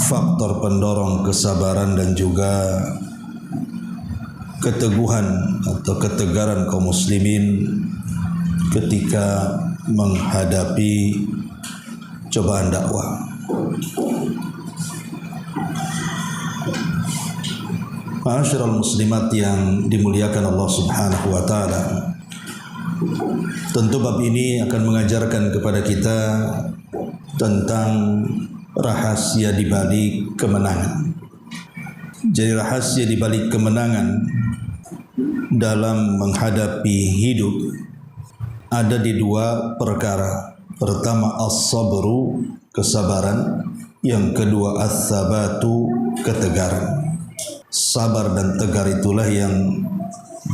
Faktor pendorong kesabaran dan juga keteguhan atau ketegaran kaum muslimin ketika menghadapi cobaan dakwah. Ma'asyiral muslimat yang dimuliakan Allah Subhanahu wa taala. Tentu bab ini akan mengajarkan kepada kita tentang rahasia di balik kemenangan. Jadi rahasia di balik kemenangan dalam menghadapi hidup ada di dua perkara. Pertama as-sabru, kesabaran. Yang kedua as-sabatu, ketegaran. Sabar dan tegar itulah yang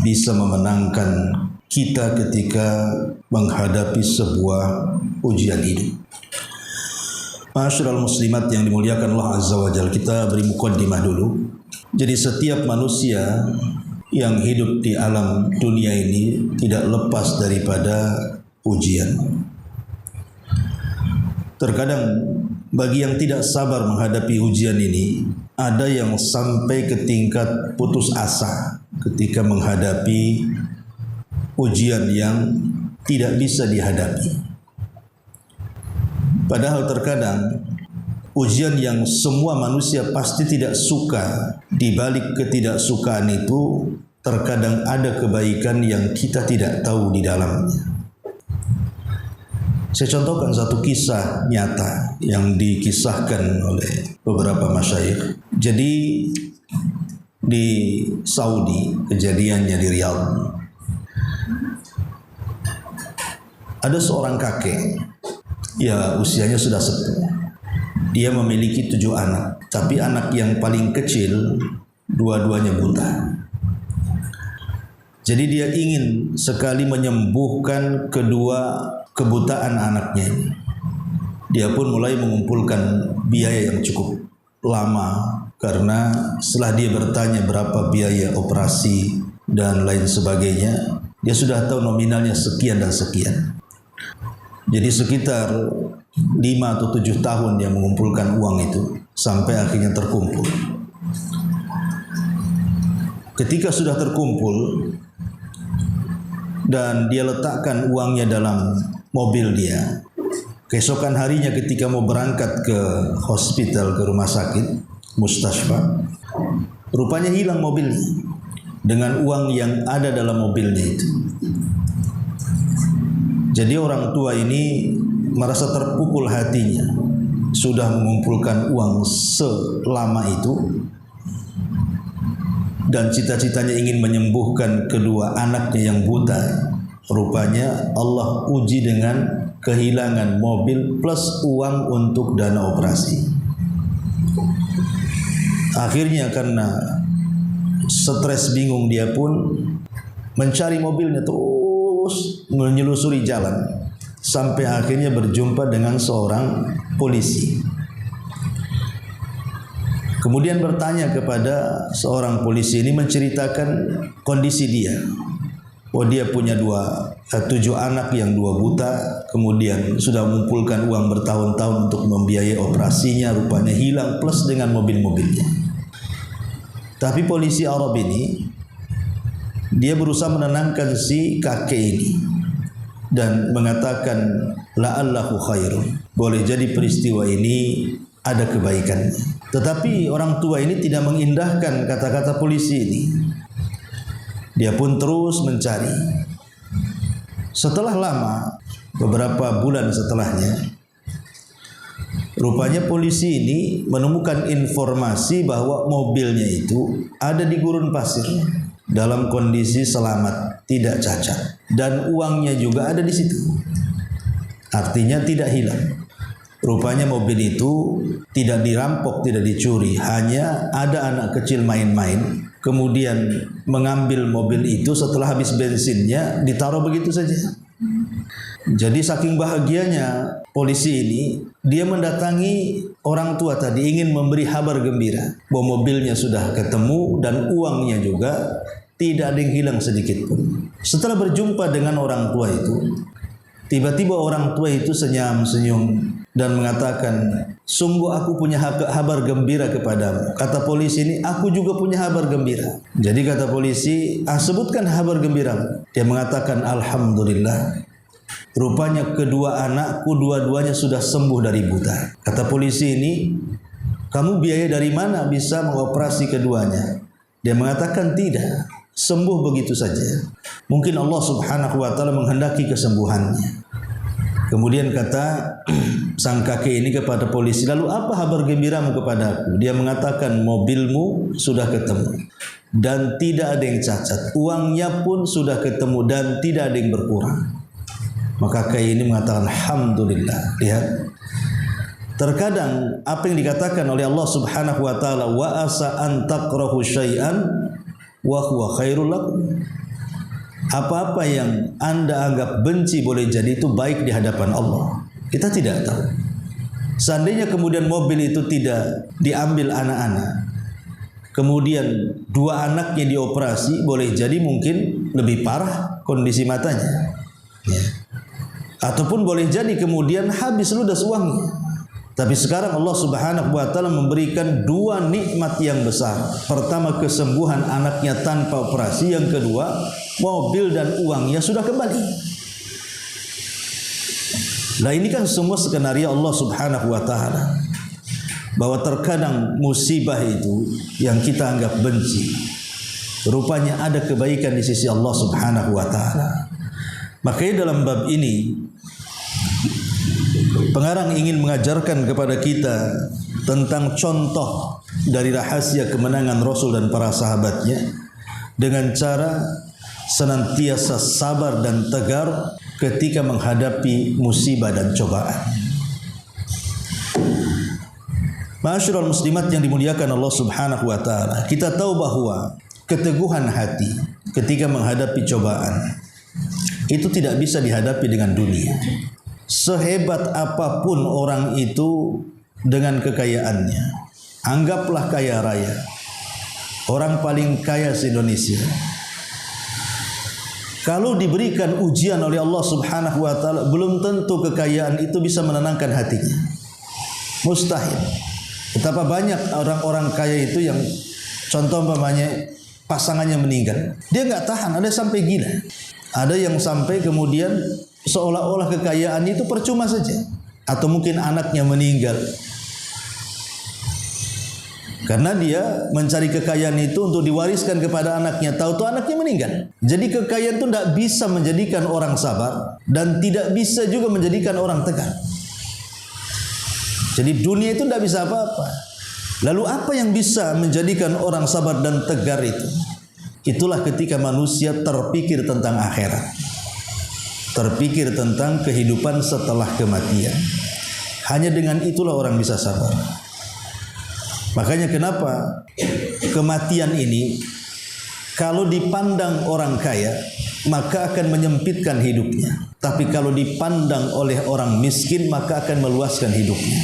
bisa memenangkan kita ketika menghadapi sebuah ujian hidup. Ma'asyiral muslimat yang dimuliakan Allah Azza wa Jalla, kita beri muqaddimah dulu. Jadi setiap manusia yang hidup di alam dunia ini tidak lepas daripada ujian. Terkadang bagi yang tidak sabar menghadapi ujian ini, ada yang sampai ke tingkat putus asa ketika menghadapi ujian yang tidak bisa dihadapi. Padahal terkadang ujian yang semua manusia pasti tidak suka, di balik ketidaksukaan itu terkadang ada kebaikan yang kita tidak tahu di dalamnya. Saya contohkan satu kisah nyata yang dikisahkan oleh beberapa masyayikh. Jadi di Saudi, kejadiannya di Riyadh, ada seorang kakek, ya usianya sudah sepuh. Dia memiliki 7 anak, tapi anak yang paling kecil dua-duanya buta. Jadi dia ingin sekali menyembuhkan kedua kebutaan anaknya ini. Dia pun mulai mengumpulkan biaya yang cukup lama, karena setelah dia bertanya berapa biaya operasi dan lain sebagainya, dia sudah tahu nominalnya sekian dan sekian. Jadi sekitar 5 atau 7 tahun dia mengumpulkan uang itu sampai akhirnya terkumpul. Ketika sudah terkumpul dan dia letakkan uangnya dalam mobil dia, keesokan harinya ketika mau berangkat ke hospital, ke rumah sakit, mustashfa, rupanya hilang mobilnya dengan uang yang ada dalam mobilnya itu. Jadi orang tua ini merasa terpukul hatinya, sudah mengumpulkan uang selama itu dan cita-citanya ingin menyembuhkan kedua anaknya yang buta. Rupanya Allah uji dengan kehilangan mobil plus uang untuk dana operasi. Akhirnya karena stres bingung, dia pun mencari mobilnya terus menyelusuri jalan sampai akhirnya berjumpa dengan seorang polisi. Kemudian bertanya kepada seorang polisi ini, menceritakan kondisi dia. Oh, dia punya 7 anak yang 2 buta, kemudian sudah mengumpulkan uang bertahun-tahun untuk membiayai operasinya, rupanya hilang plus dengan mobil-mobilnya. Tapi polisi Arab ini, dia berusaha menenangkan si kakek ini dan mengatakan la'allahu khairun, boleh jadi peristiwa ini ada kebaikannya. Tetapi orang tua ini tidak mengindahkan kata-kata polisi ini. Dia pun terus mencari. Setelah lama, beberapa bulan setelahnya, rupanya polisi ini menemukan informasi bahwa mobilnya itu ada di gurun pasir dalam kondisi selamat, tidak cacat, dan uangnya juga ada di situ. Artinya tidak hilang. Rupanya mobil itu tidak dirampok, tidak dicuri, hanya ada anak kecil main-main, kemudian mengambil mobil itu setelah habis bensinnya, ditaruh begitu saja. Jadi saking bahagianya polisi ini, dia mendatangi orang tua tadi ingin memberi kabar gembira bahwa mobilnya sudah ketemu dan uangnya juga tidak ada yang hilang sedikit pun. Setelah berjumpa dengan orang tua itu, tiba-tiba orang tua itu senyum dan mengatakan, sungguh aku punya kabar gembira kepadamu. Kata polisi ini, aku juga punya kabar gembira. Jadi kata polisi, sebutkan kabar gembiramu. Dia mengatakan, alhamdulillah, rupanya kedua anakku dua-duanya sudah sembuh dari buta. Kata polisi ini, kamu biaya dari mana bisa mengoperasi keduanya? Dia mengatakan tidak, sembuh begitu saja. Mungkin Allah subhanahu wa ta'ala menghendaki kesembuhannya. Kemudian kata sang kakek ini kepada polisi, lalu apa kabar gembiramu kepada aku? Dia mengatakan, mobilmu sudah ketemu dan tidak ada yang cacat, uangnya pun sudah ketemu dan tidak ada yang berkurang. Maka kakek ini mengatakan, alhamdulillah. Lihat, terkadang apa yang dikatakan oleh Allah subhanahu wa ta'ala, wa asa an takrahu syai'an wa huwa khairul lakum. Apa-apa yang Anda anggap benci boleh jadi itu baik di hadapan Allah. Kita tidak tahu. Seandainya kemudian mobil itu tidak diambil anak-anak, kemudian dua anaknya dioperasi, boleh jadi mungkin lebih parah kondisi matanya, ya. Ataupun boleh jadi kemudian habis ludas uangnya. Tapi sekarang Allah subhanahu wa ta'ala memberikan dua nikmat yang besar. Pertama, kesembuhan anaknya tanpa operasi. Yang kedua, mobil dan uangnya sudah kembali. Nah, ini kan semua skenario Allah subhanahu wa ta'ala, bahwa terkadang musibah itu yang kita anggap benci, rupanya ada kebaikan di sisi Allah subhanahu wa ta'ala. Makanya dalam bab ini pengarang ingin mengajarkan kepada kita tentang contoh dari rahasia kemenangan Rasul dan para sahabatnya dengan cara senantiasa sabar dan tegar ketika menghadapi musibah dan cobaan. Ma'asyiral muslimat yang dimuliakan Allah subhanahu wa ta'ala, kita tahu bahwa keteguhan hati ketika menghadapi cobaan itu tidak bisa dihadapi dengan dunia. Sehebat apapun orang itu dengan kekayaannya, anggaplah kaya raya, orang paling kaya se-Indonesia, kalau diberikan ujian oleh Allah subhanahu wa ta'ala, belum tentu kekayaan itu bisa menenangkan hatinya. Mustahil. Betapa banyak orang-orang kaya itu yang contoh umpamanya pasangannya meninggal, dia nggak tahan, ada sampai gila, ada yang sampai kemudian seolah-olah kekayaan itu percuma saja. Atau mungkin anaknya meninggal, karena dia mencari kekayaan itu untuk diwariskan kepada anaknya, tahu-tahu anaknya meninggal. Jadi kekayaan itu tidak bisa menjadikan orang sabar dan tidak bisa juga menjadikan orang tegar. Jadi dunia itu tidak bisa apa-apa. Lalu apa yang bisa menjadikan orang sabar dan tegar itu? Itulah ketika manusia terpikir tentang akhirat, terpikir tentang kehidupan setelah kematian. Hanya dengan itulah orang bisa sabar. Makanya kenapa kematian ini kalau dipandang orang kaya maka akan menyempitkan hidupnya, tapi kalau dipandang oleh orang miskin maka akan meluaskan hidupnya.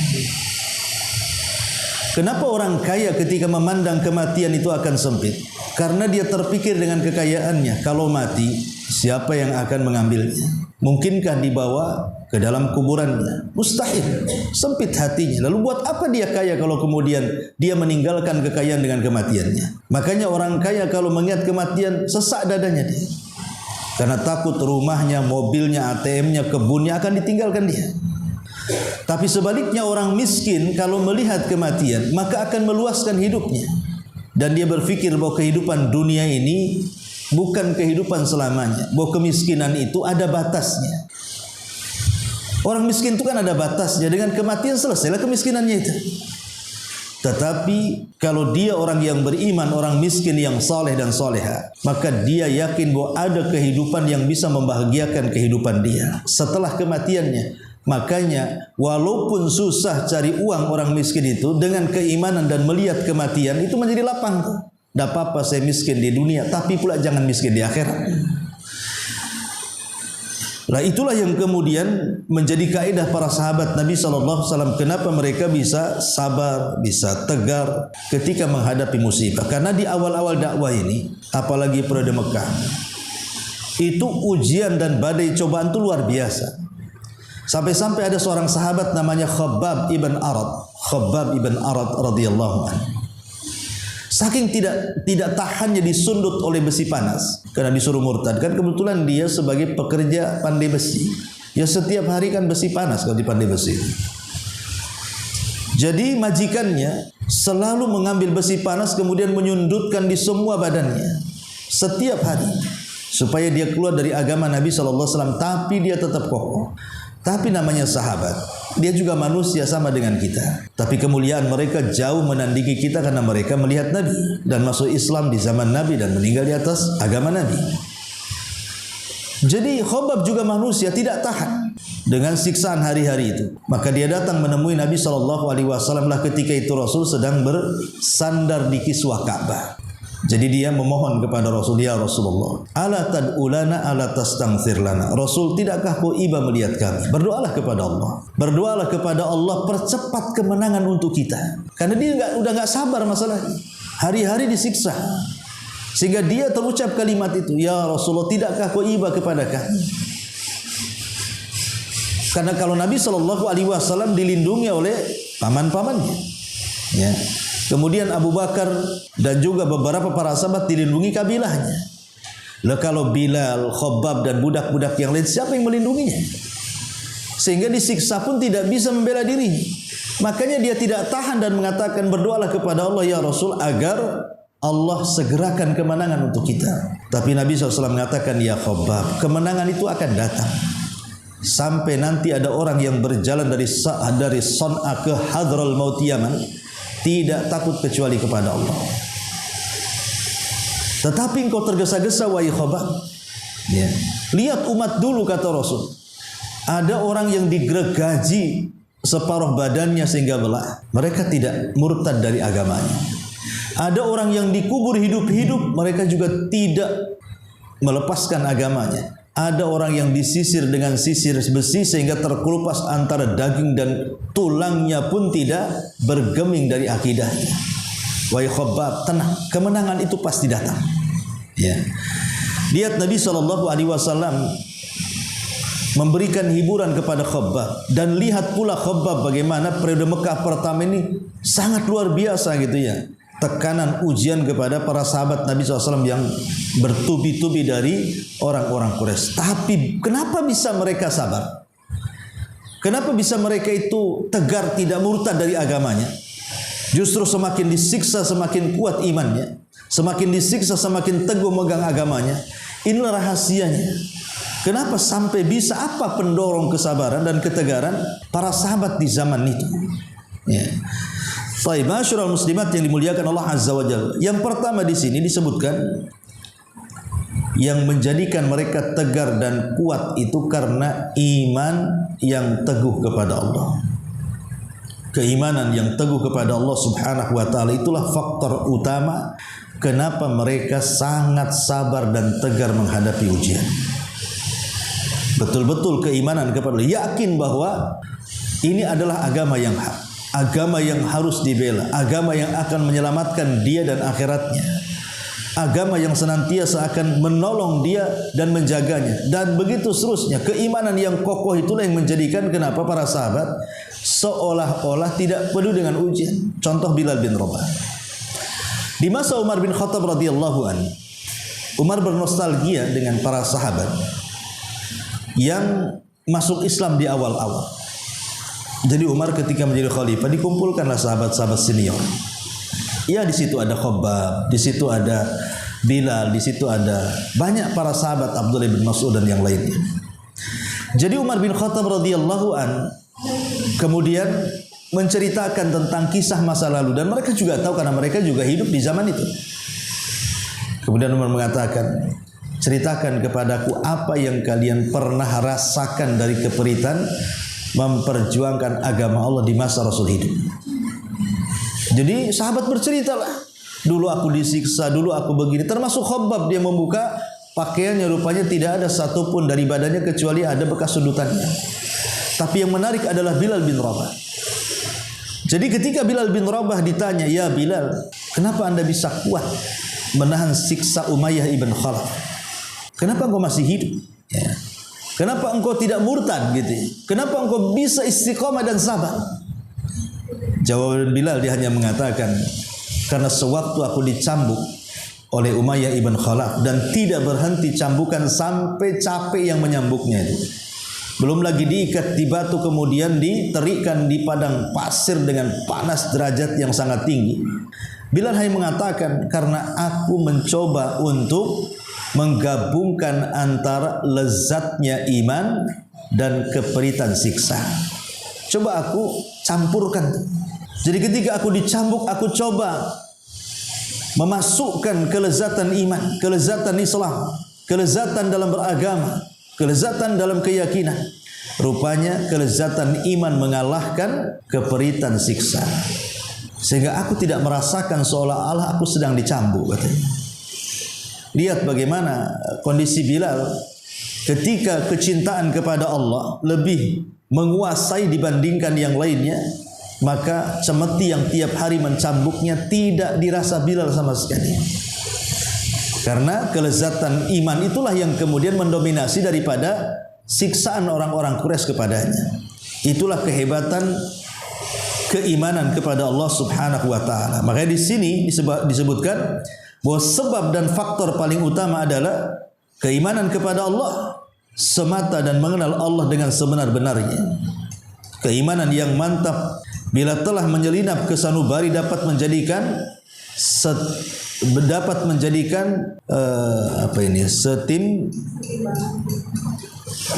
Kenapa orang kaya ketika memandang kematian itu akan sempit? Karena dia terpikir dengan kekayaannya, kalau mati siapa yang akan mengambilnya? Mungkinkah dibawa ke dalam kuburannya? Mustahil. Sempit hatinya. Lalu buat apa dia kaya kalau kemudian dia meninggalkan kekayaan dengan kematiannya? Makanya orang kaya kalau mengingat kematian sesak dadanya dia, karena takut rumahnya, mobilnya, ATM-nya, kebunnya akan ditinggalkan dia. Tapi sebaliknya orang miskin kalau melihat kematian maka akan meluaskan hidupnya, dan dia berpikir bahwa kehidupan dunia ini bukan kehidupan selamanya, bahwa kemiskinan itu ada batasnya. Orang miskin itu kan ada batasnya, dengan kematian selesailah kemiskinannya itu. Tetapi kalau dia orang yang beriman, orang miskin yang saleh dan soleha, maka dia yakin bahwa ada kehidupan yang bisa membahagiakan kehidupan dia setelah kematiannya. Makanya walaupun susah cari uang orang miskin itu, dengan keimanan dan melihat kematian itu menjadi lapang. Tidak apa-apa saya miskin di dunia, tapi pula jangan miskin di akhirat. Lah itulah yang kemudian menjadi kaidah para sahabat Nabi SAW. Kenapa mereka bisa sabar, bisa tegar ketika menghadapi musibah? Karena di awal-awal dakwah ini, apalagi periode Mekah, itu ujian dan badai cobaan itu luar biasa. Sampai-sampai ada seorang sahabat namanya Khabbab ibn Arad radhiyallahu anhu. Saking tidak tahannya disundut oleh besi panas karena disuruh murtad. Kan kebetulan dia sebagai pekerja pandai besi. Ya setiap hari kan besi panas kalau di pandai besi. Jadi majikannya selalu mengambil besi panas kemudian menyundutkan di semua badannya setiap hari supaya dia keluar dari agama Nabi SAW. Tapi dia tetap kokoh. Tapi namanya sahabat, dia juga manusia sama dengan kita. Tapi kemuliaan mereka jauh menandingi kita karena mereka melihat Nabi dan masuk Islam di zaman Nabi dan meninggal di atas agama Nabi. Jadi Khabbab juga manusia, tidak tahan dengan siksaan hari-hari itu. Maka dia datang menemui Nabi SAW lah ketika itu Rasul sedang bersandar di kiswah Ka'bah. Jadi dia memohon kepada Rasul, ya Rasulullah, ala tad'ulana ala tastaghfir lana. Rasul, tidakkah kau iba melihat kami? Berdoalah kepada Allah. Berdoalah kepada Allah, percepat kemenangan untuk kita. Karena dia udah enggak sabar masalahnya. Hari-hari disiksa. Sehingga dia terucap kalimat itu, ya Rasulullah, tidakkah kau iba kepada kami? Karena kalau Nabi SAW dilindungi oleh paman-pamannya. Ya. Kemudian Abu Bakar dan juga beberapa para sahabat dilindungi kabilahnya. Lah kalau Bilal, Khabbab dan budak-budak yang lain, siapa yang melindunginya? Sehingga disiksa pun tidak bisa membela dirinya. Makanya dia tidak tahan dan mengatakan, berdoalah kepada Allah ya Rasul agar Allah segerakan kemenangan untuk kita. Tapi Nabi SAW mengatakan, ya Khabbab, kemenangan itu akan datang. Sampai nanti ada orang yang berjalan dari Son'a ke Hadral Maut Yaman, tidak takut kecuali kepada Allah. Tetapi engkau tergesa-gesa wahai Khabbab. Ya. Lihat umat dulu kata Rasul. Ada orang yang digergaji separuh badannya sehingga belah. Mereka tidak murtad dari agamanya. Ada orang yang dikubur hidup-hidup, mereka juga tidak melepaskan agamanya. Ada orang yang disisir dengan sisir besi sehingga terkelupas antara daging dan tulangnya pun tidak bergeming dari akidahnya. Wahai Khabbab, tenang, kemenangan itu pasti datang. Ya. Lihat Nabi SAW memberikan hiburan kepada Khabbab, dan lihat pula Khabbab bagaimana periode Mekah pertama ini sangat luar biasa gitu ya. Tekanan ujian kepada para sahabat Nabi SAW yang bertubi-tubi dari orang-orang Quraisy. Tapi kenapa bisa mereka sabar? Kenapa bisa mereka itu tegar tidak murtad dari agamanya? Justru semakin disiksa semakin kuat imannya, semakin disiksa semakin teguh megang agamanya. Inilah rahasianya. Kenapa sampai bisa, apa pendorong kesabaran dan ketegaran para sahabat di zaman itu? Ya. Baik, masyarul muslimat yang dimuliakan Allah Azza wa Jalla. Yang pertama di sini disebutkan yang menjadikan mereka tegar dan kuat itu karena iman yang teguh kepada Allah. Keimanan yang teguh kepada Allah Subhanahu wa taala itulah faktor utama kenapa mereka sangat sabar dan tegar menghadapi ujian. Betul-betul keimanan kepada Allah, yakin bahwa ini adalah agama yang hak. Agama yang harus dibela, agama yang akan menyelamatkan dia dan akhiratnya, agama yang senantiasa akan menolong dia dan menjaganya, dan begitu seterusnya. Keimanan yang kokoh itulah yang menjadikan kenapa para sahabat seolah-olah tidak peduli dengan ujian. Contoh Bilal bin Rabah. Di masa Umar bin Khattab radhiyallahu anhu, Umar bernostalgia dengan para sahabat yang masuk Islam di awal-awal. Jadi Umar ketika menjadi khalifah dikumpulkanlah sahabat-sahabat senior. Ya, di situ ada Khabbab, di situ ada Bilal, di situ ada banyak para sahabat, Abdullah bin Mas'ud dan yang lainnya. Jadi Umar bin Khattab radhiyallahu an kemudian menceritakan tentang kisah masa lalu, dan mereka juga tahu karena mereka juga hidup di zaman itu. Kemudian Umar mengatakan, ceritakan kepadaku apa yang kalian pernah rasakan dari keperitan memperjuangkan agama Allah di masa Rasul hidup. Jadi sahabat berceritalah, dulu aku disiksa, dulu aku begini. Termasuk Khabbab, dia membuka pakaiannya rupanya tidak ada satupun dari badannya kecuali ada bekas sudutannya. Tapi yang menarik adalah Bilal bin Rabah. Jadi ketika Bilal bin Rabah ditanya, "Ya Bilal, kenapa Anda bisa kuat menahan siksa Umayyah ibn Khalaf? Kenapa engkau masih hidup? Ya. Kenapa engkau tidak murtad gitu? Kenapa engkau bisa istiqamah dan sabar?" Jawaban Bilal dia hanya mengatakan, "Karena sewaktu aku dicambuk oleh Umayyah ibn Khalaf dan tidak berhenti cambukan sampai capek yang menyambuknya itu. Belum lagi diikat di batu kemudian diterikkan di padang pasir dengan panas derajat yang sangat tinggi. Bilal hanya mengatakan, karena aku mencoba untuk menggabungkan antara lezatnya iman dan keperitan siksa. Coba aku campurkan. Jadi ketika aku dicambuk, aku coba memasukkan kelezatan iman, kelezatan Islam, kelezatan dalam beragama, kelezatan dalam keyakinan. Rupanya kelezatan iman mengalahkan keperitan siksa. Sehingga aku tidak merasakan seolah-olah aku sedang dicambuk, katanya. Lihat bagaimana kondisi Bilal ketika kecintaan kepada Allah lebih menguasai dibandingkan yang lainnya, maka cemeti yang tiap hari mencambuknya tidak dirasa Bilal sama sekali. Karena kelezatan iman itulah yang kemudian mendominasi daripada siksaan orang-orang Quraisy kepadanya. Itulah kehebatan keimanan kepada Allah Subhanahu wa taala. Makanya di sini disebutkan bahwa sebab dan faktor paling utama adalah keimanan kepada Allah semata dan mengenal Allah dengan sebenar-benarnya. Keimanan yang mantap bila telah menyelinap ke sanubari dapat menjadikan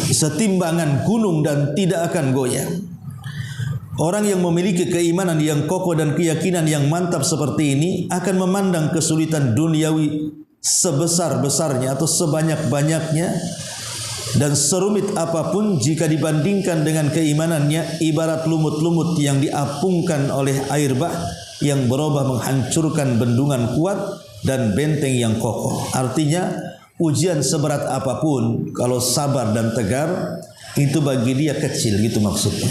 setimbangan gunung dan tidak akan goyah. Orang yang memiliki keimanan yang kokoh dan keyakinan yang mantap seperti ini akan memandang kesulitan duniawi sebesar-besarnya atau sebanyak-banyaknya dan serumit apapun jika dibandingkan dengan keimanannya ibarat lumut-lumut yang diapungkan oleh air bah yang berubah menghancurkan bendungan kuat dan benteng yang kokoh. Artinya ujian seberat apapun kalau sabar dan tegar itu bagi dia kecil, gitu maksudnya.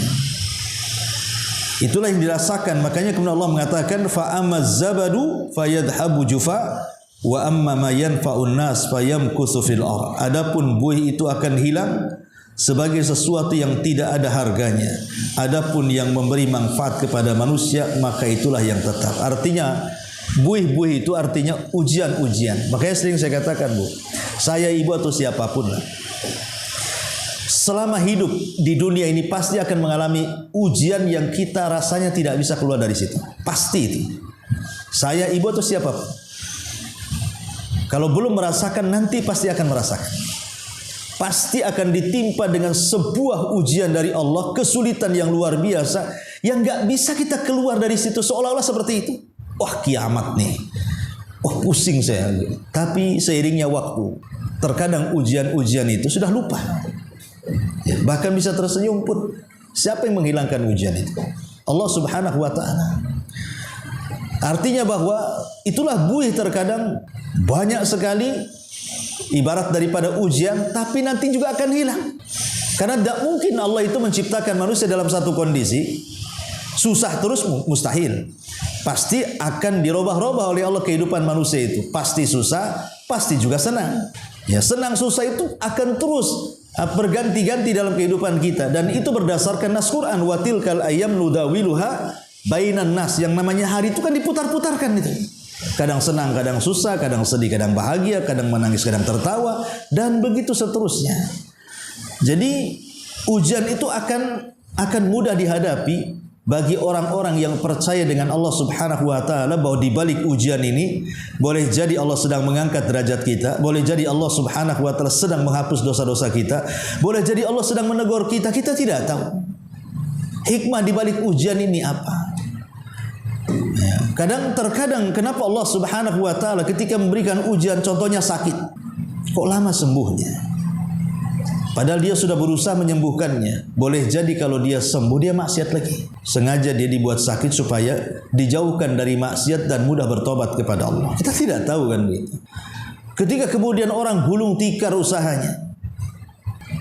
Itulah yang dirasakan. Makanya kemudian Allah mengatakan fa amaz zabadu fayadhabu jufa wa amma ma yanfa'un nas fayamkusu fil ard. Adapun buih itu akan hilang sebagai sesuatu yang tidak ada harganya. Adapun yang memberi manfaat kepada manusia maka itulah yang tetap. Artinya buih-buih itu artinya ujian-ujian. Makanya sering saya katakan, Bu, saya ibu atau siapapun lah, selama hidup di dunia ini pasti akan mengalami ujian yang kita rasanya tidak bisa keluar dari situ. Pasti itu. Saya ibu atau siapapun, kalau belum merasakan nanti pasti akan merasakan. Pasti akan ditimpa dengan sebuah ujian dari Allah, kesulitan yang luar biasa yang gak bisa kita keluar dari situ seolah-olah seperti itu. Wah, kiamat nih. Wah, pusing saya. Tapi seiringnya waktu, terkadang ujian-ujian itu sudah lupa. Ya, bahkan bisa tersenyum pun. Siapa yang menghilangkan ujian itu? Allah Subhanahu wa taala. Artinya bahwa itulah buih terkadang banyak sekali ibarat daripada ujian, tapi nanti juga akan hilang. Karena tidak mungkin Allah itu menciptakan manusia dalam satu kondisi susah terus, mustahil. Pasti akan dirubah-rubah oleh Allah kehidupan manusia itu. Pasti susah, pasti juga senang. Ya, senang susah itu akan terus berganti-ganti dalam kehidupan kita, dan itu berdasarkan nas Quran, wa tilkal ayyam nudawiluha bainan nas. Yang namanya hari itu kan diputar-putarkan itu. Kadang senang, kadang susah, kadang sedih, kadang bahagia, kadang menangis, kadang tertawa, dan begitu seterusnya. Jadi ujian itu akan mudah dihadapi bagi orang-orang yang percaya dengan Allah Subhanahu wa taala, bahwa di balik ujian ini boleh jadi Allah sedang mengangkat derajat kita, boleh jadi Allah Subhanahu wa taala sedang menghapus dosa-dosa kita, boleh jadi Allah sedang menegur kita, kita tidak tahu. Hikmah di balik ujian ini apa? Ya, terkadang kenapa Allah Subhanahu wa taala ketika memberikan ujian, contohnya sakit, kok lama sembuhnya? Padahal dia sudah berusaha menyembuhkannya. Boleh jadi kalau dia sembuh, dia maksiat lagi. Sengaja dia dibuat sakit supaya dijauhkan dari maksiat dan mudah bertobat kepada Allah. Kita tidak tahu kan begitu. Ketika kemudian orang gulung tikar usahanya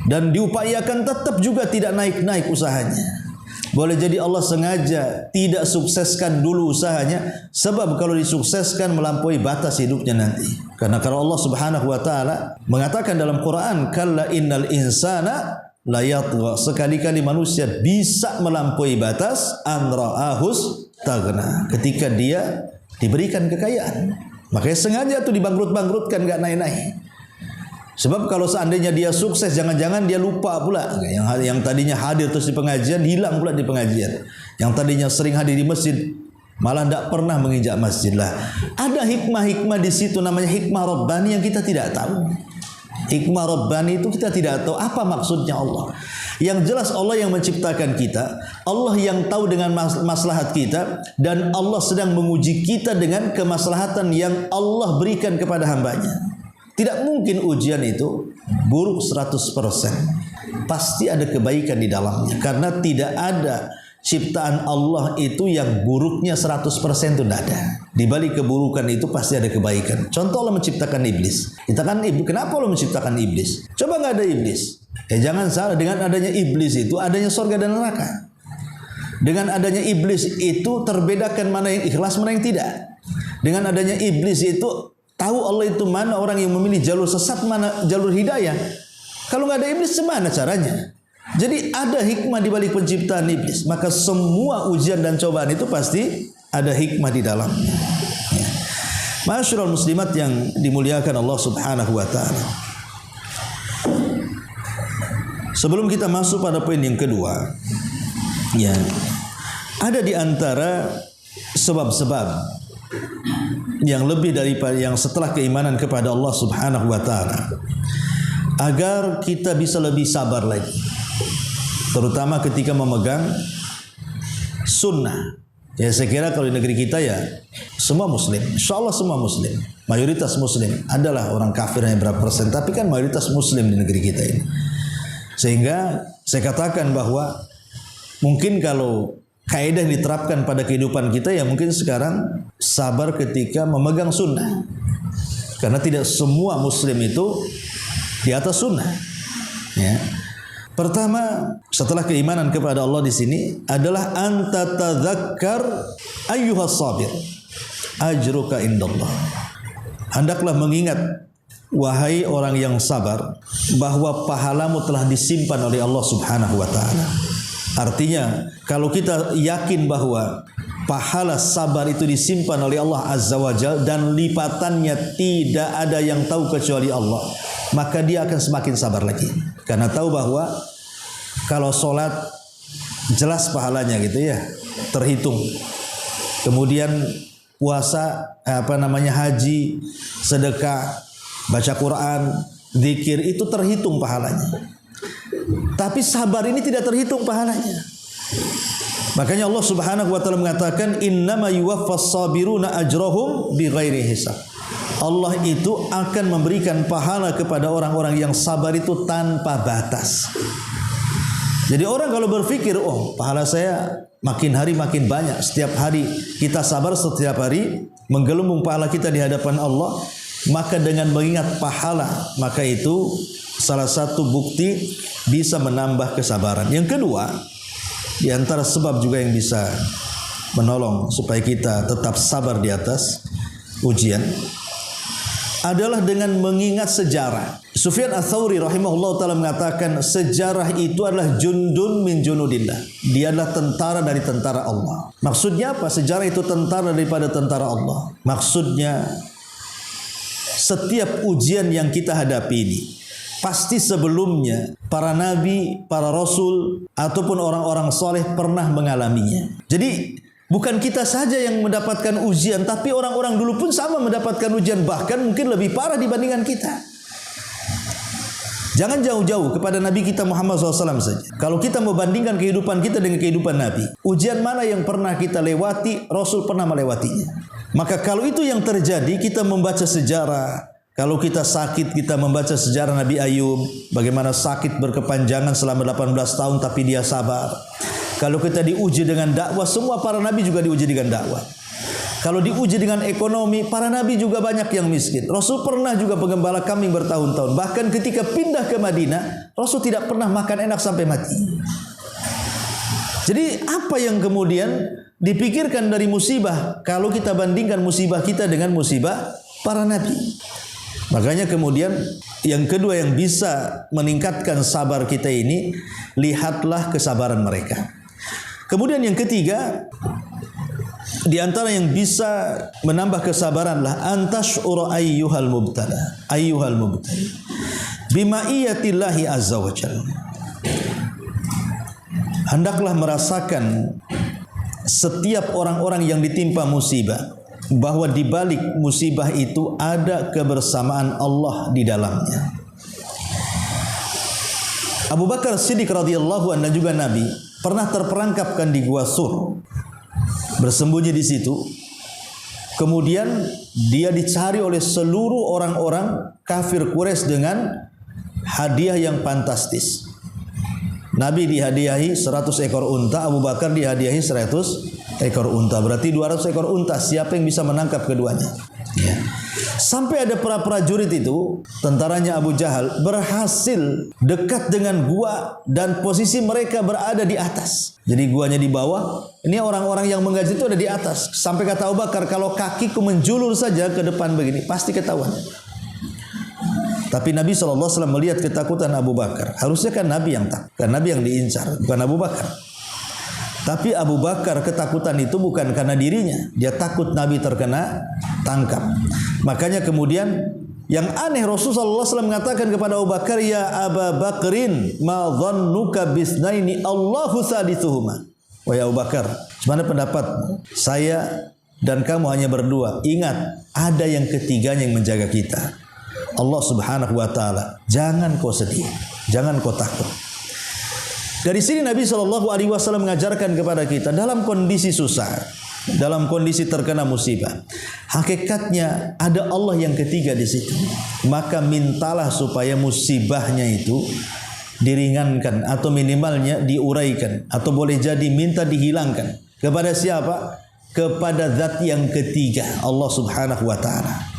dan diupayakan tetap juga tidak naik-naik usahanya. Boleh jadi Allah sengaja tidak sukseskan dulu usahanya, sebab kalau disukseskan melampaui batas hidupnya nanti. Karena kalau Allah Subhanahu wa taala mengatakan dalam Quran, kalla innal insana la yatgha, sekali-kali manusia bisa melampaui batas an ra'ahus taghna, ketika dia diberikan kekayaan. Makanya sengaja tuh dibangkrut-bangkrutkan, enggak naik-naik. Sebab kalau seandainya dia sukses, jangan-jangan dia lupa pula. Yang tadinya hadir terus di pengajian, hilang pula di pengajian. Yang tadinya sering hadir di masjid, malah tidak pernah menginjak masjid lah. Ada hikmah-hikmah di situ, namanya hikmah Rabbani yang kita tidak tahu. Hikmah Rabbani itu kita tidak tahu apa maksudnya Allah. Yang jelas Allah yang menciptakan kita, Allah yang tahu dengan maslahat kita, dan Allah sedang menguji kita dengan kemaslahatan yang Allah berikan kepada hambanya. Tidak mungkin ujian itu buruk 100%. Pasti ada kebaikan di dalamnya. Karena tidak ada ciptaan Allah itu yang buruknya 100% itu tidak ada. Di balik keburukan itu pasti ada kebaikan. Contoh Allah menciptakan iblis. Kita kan, kenapa Allah menciptakan iblis? Coba nggak ada iblis. Jangan salah, dengan adanya iblis itu adanya surga dan neraka. Dengan adanya iblis itu terbedakan mana yang ikhlas, mana yang tidak. Dengan adanya iblis itu tahu Allah itu mana orang yang memilih jalur sesat, mana jalur hidayah. Kalau nggak ada iblis, gimana caranya? Jadi ada hikmah di balik penciptaan iblis. Maka semua ujian dan cobaan itu pasti ada hikmah di dalamnya. Ya. Ma'asyiral muslimat yang dimuliakan Allah Subhanahu wa taala. Sebelum kita masuk pada poin yang kedua, ya, ada di antara sebab-sebab yang lebih daripada yang setelah keimanan kepada Allah Subhanahu wa taala, agar kita bisa lebih sabar lagi, terutama ketika memegang sunnah. Ya, saya kira kalau di negeri kita ya semua muslim, insyaallah semua muslim, mayoritas muslim. Adalah orang kafir hanya berapa persen, tapi kan mayoritas muslim di negeri kita ini. Sehingga saya katakan bahwa mungkin kalau kaidah yang diterapkan pada kehidupan kita, ya mungkin sekarang sabar ketika memegang sunnah. Karena tidak semua muslim itu di atas sunnah. Ya. Pertama, setelah keimanan kepada Allah di sini adalah anta tadzakkar ayyuhas sabir ajruka indallah. Hendaklah mengingat, wahai orang yang sabar, bahwa pahalamu telah disimpan oleh Allah Subhanahu wa taala. Artinya, kalau kita yakin bahwa pahala sabar itu disimpan oleh Allah Azza wa Jalla dan lipatannya tidak ada yang tahu kecuali Allah, maka dia akan semakin sabar lagi. Karena tahu bahwa kalau sholat jelas pahalanya gitu ya, terhitung. Kemudian puasa, haji, sedekah, baca Quran, zikir, itu terhitung pahalanya. Tapi sabar ini tidak terhitung pahalanya. Makanya Allah Subhanahu wa taala mengatakan, innama yuwaffas sabiruna ajrahum bighairi hisab. Allah itu akan memberikan pahala kepada orang-orang yang sabar itu tanpa batas. Jadi orang kalau berpikir, oh pahala saya makin hari makin banyak, setiap hari kita sabar, setiap hari menggelembung pahala kita di hadapan Allah, maka dengan mengingat pahala, maka itu salah satu bukti bisa menambah kesabaran. Yang kedua, di antara sebab juga yang bisa menolong supaya kita tetap sabar di atas ujian adalah dengan mengingat sejarah. Sufyan Ats-Tsauri rahimahullah ta'ala mengatakan, sejarah itu adalah jundun min junudillah. Dia adalah tentara dari tentara Allah. Maksudnya apa? Sejarah itu tentara daripada tentara Allah. Maksudnya, setiap ujian yang kita hadapi ini, pasti sebelumnya para nabi, para rasul, ataupun orang-orang soleh pernah mengalaminya. Jadi bukan kita saja yang mendapatkan ujian, tapi orang-orang dulu pun sama mendapatkan ujian, bahkan mungkin lebih parah dibandingkan kita. Jangan jauh-jauh kepada Nabi kita Muhammad SAW saja. Kalau kita mau bandingkan kehidupan kita dengan kehidupan Nabi, ujian mana yang pernah kita lewati, Rasul pernah melewatinya. Maka kalau itu yang terjadi, kita membaca sejarah. Kalau kita sakit, kita membaca sejarah Nabi Ayub, bagaimana sakit berkepanjangan selama 18 tahun tapi dia sabar. Kalau kita diuji dengan dakwah, semua para nabi juga diuji dengan dakwah. Kalau diuji dengan ekonomi, para nabi juga banyak yang miskin. Rasul pernah juga penggembala kambing bertahun-tahun. Bahkan ketika pindah ke Madinah, Rasul tidak pernah makan enak sampai mati. Jadi apa yang kemudian dipikirkan dari musibah kalau kita bandingkan musibah kita dengan musibah para nabi? Makanya kemudian yang kedua yang bisa meningkatkan sabar kita ini, lihatlah kesabaran mereka. Kemudian yang ketiga, di antara yang bisa menambah kesabaranlah antash'ura ayyuhal mubtala bima'iyatillahi azza wa jalla. Hendaklah merasakan setiap orang-orang yang ditimpa musibah bahwa di balik musibah itu ada kebersamaan Allah di dalamnya. Abu Bakar Siddiq radhiyallahu anhu dan juga Nabi pernah terperangkapkan di Gua Sur, bersembunyi di situ. Kemudian dia dicari oleh seluruh orang-orang kafir Quraisy dengan hadiah yang fantastis. Nabi dihadiahi 100 ekor unta, Abu Bakar dihadiahi 100 ekor unta. Berarti 200 ekor unta. Siapa yang bisa menangkap keduanya? Ya. Sampai ada para prajurit itu, tentaranya Abu Jahal, berhasil dekat dengan gua dan posisi mereka berada di atas. Jadi guanya di bawah, ini orang-orang yang menggaji itu ada di atas. Sampai kata Abu Bakar, kalau kakiku menjulur saja ke depan begini, pasti ketahuan. Tapi Nabi SAW melihat ketakutan Abu Bakar. Harusnya kan Nabi yang takut, kan Nabi yang diincar, bukan Abu Bakar. Tapi Abu Bakar ketakutan itu bukan karena dirinya. Dia takut Nabi terkena tangkap. Makanya kemudian yang aneh, Rasulullah SAW mengatakan kepada Abu Bakar, ya Aba Bakrin, ma dhannuka bisnaini Allahu sadithuhuma. Wahai Abu Bakar, gimana pendapatmu? Saya dan kamu hanya berdua. Ingat, ada yang ketiganya yang menjaga kita. Allah Subhanahu wa taala. Jangan kau sedih, jangan kau takut. Dari sini Nabi SAW mengajarkan kepada kita dalam kondisi susah, dalam kondisi terkena musibah, hakikatnya ada Allah yang ketiga di situ. Maka mintalah supaya musibahnya itu diringankan atau minimalnya diuraikan, atau boleh jadi minta dihilangkan. Kepada siapa? Kepada zat yang ketiga, Allah Subhanahu wa taala.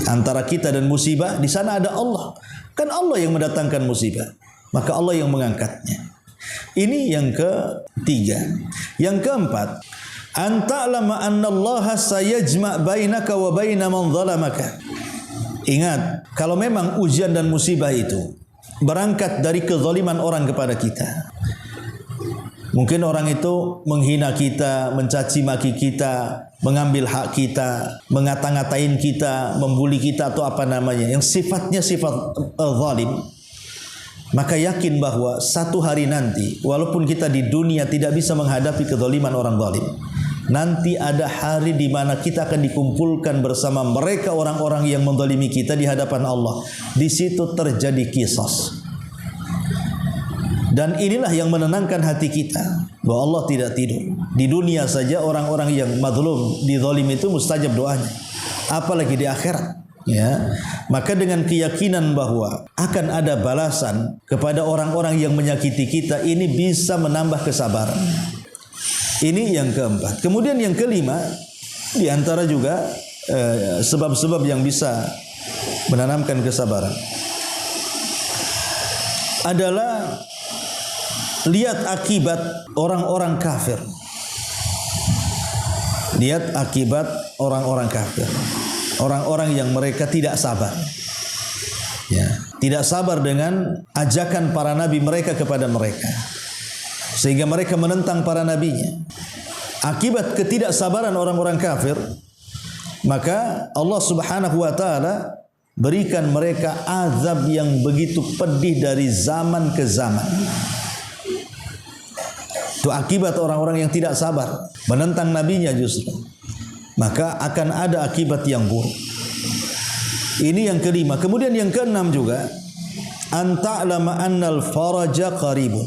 Antara kita dan musibah, di sana ada Allah. Kan Allah yang mendatangkan musibah, maka Allah yang mengangkatnya. Ini yang ketiga. Yang keempat, anta'lama annallaha sayajma' bainaka wa baina man zalamaka. Ingat, kalau memang ujian dan musibah itu berangkat dari kezaliman orang kepada kita. Mungkin orang itu menghina kita, mencaci maki kita, mengambil hak kita, mengata-ngatain kita, membuli kita atau apa namanya, yang sifatnya sifat zalim. Maka yakin bahwa satu hari nanti, walaupun kita di dunia tidak bisa menghadapi kezaliman orang zalim, nanti ada hari di mana kita akan dikumpulkan bersama mereka orang-orang yang menzalimi kita di hadapan Allah. Di situ terjadi qisas. Dan inilah yang menenangkan hati kita, bahwa Allah tidak tidur. Di dunia saja orang-orang yang mazlum, dizalim itu mustajab doanya, apalagi di akhirat. Ya, maka dengan keyakinan bahwa akan ada balasan kepada orang-orang yang menyakiti kita, ini bisa menambah kesabaran. Ini yang keempat. Kemudian yang kelima, di antara juga sebab-sebab yang bisa menanamkan kesabaran adalah lihat akibat orang-orang kafir. Lihat akibat orang-orang kafir. Orang-orang yang mereka tidak sabar, ya, tidak sabar dengan ajakan para nabi mereka kepada mereka, sehingga mereka menentang para nabinya. Akibat ketidaksabaran orang-orang kafir, maka Allah Subhanahu wa taala berikan mereka azab yang begitu pedih dari zaman ke zaman. Itu akibat orang-orang yang tidak sabar, menentang nabinya justru. Maka akan ada akibat yang buruk. Ini yang kelima. Kemudian yang keenam juga, anta'lama annal faraja qaribun.